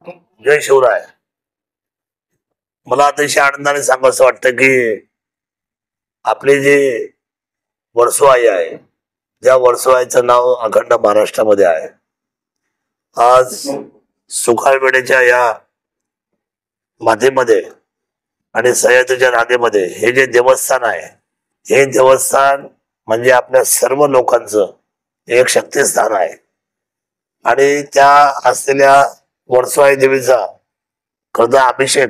जय शिवराय. मला अतिशय आनंदाने सांगावं वाटतं की आपले जे वर्सोवाई आहे, ज्या वर्सोवाईचं नाव अखंड महाराष्ट्रामध्ये आहे, आज सुखाळवेड्याच्या या मातीमध्ये आणि सह्याद्रीच्या रागेमध्ये हे जे देवस्थान आहे, हे देवस्थान म्हणजे आपल्या सर्व लोकांचं एक शक्तिस्थान आहे. आणि त्या असलेल्या वर्सोवाई देवीचा खरं अभिषेक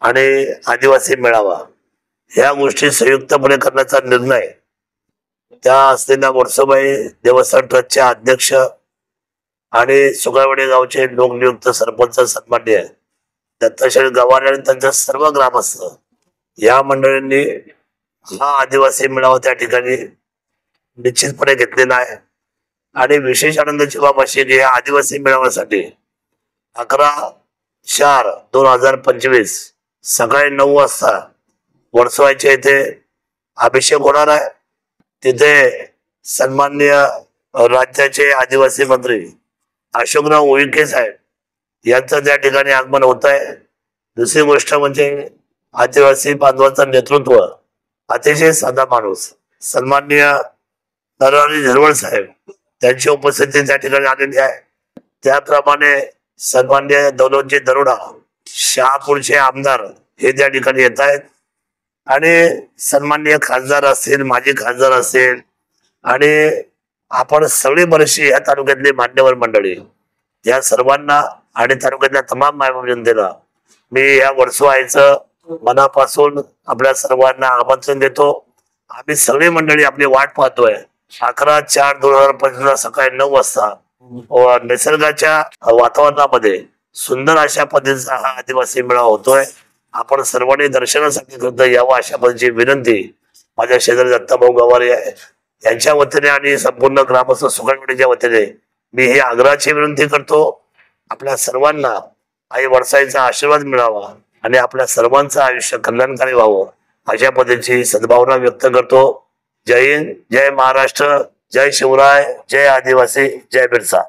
आणि आदिवासी मेळावा ह्या गोष्टी संयुक्तपणे करण्याचा निर्णय त्या असलेल्या वर्सोवाई देवस्थान ट्रस्टचे अध्यक्ष आणि सुखाळवेडी गावचे लोकनियुक्त सरपंच सन्माननीय दत्तात्रय गवारे आणि त्यांच्या सर्व ग्रामस्थ या मंडळींनी हा आदिवासी मेळावा त्या ठिकाणी निश्चितपणे घेतलेला आहे. आणि विशेष आनंदाची बाब अशी की या आदिवासी मेळाव्यासाठी 11/4/2025 सकाळी 9 वाजता वर्सोवाईच्या इथे अभिषेक होणार आहे. तिथे सन्माननीय राज्याचे आदिवासी मंत्री अशोकराव उईके साहेब यांचं त्या ठिकाणी आगमन होत आहे. दुसरी गोष्ट म्हणजे आदिवासी बांधवांचं नेतृत्व अतिशय साधा माणूस सन्माननीय नरहरी झिरवळ साहेब त्यांची उपस्थिती त्या ठिकाणी आलेली आहे. त्याप्रमाणे सन्माननीय दौलतजी दरोडा शहापूरचे आमदार हे त्या ठिकाणी येत आहेत. आणि सन्माननीय खासदार असतील, माजी खासदार असतील आणि आपण सगळी बरीचशी या तालुक्यातली मान्यवर मंडळी या सर्वांना आणि तालुक्यातल्या तमाम मायबाप जनतेला मी या वर्सोवाईचं मनापासून आपल्या सर्वांना आमंत्रण देतो. आम्ही सगळी मंडळी आपली वाट पाहतोय. 11/4/2025 सकाळी 9 वाजता निसर्गाच्या वातावरणामध्ये सुंदर अशा पद्धतीचा हा आदिवासी मेळावा होतोय. आपण सर्वांनी दर्शनासाठी करता यावं अशा पद्धतीची विनंती माझ्या शेजारी दत्ताभाऊ गवारे आहे यांच्या वतीने आणि संपूर्ण ग्रामस्थ सुखाळवेडीच्या वतीने मी ही आग्रहाची विनंती करतो. आपल्या सर्वांना आई वर्षाईचा आशीर्वाद मिळावा आणि आपल्या सर्वांचं आयुष्य कल्याणकारी व्हावं अशा पद्धतीची सद्भावना व्यक्त करतो. जय हिंद, जय महाराष्ट्र, जय शिवराय, जय आदिवासी, जय बिरसा.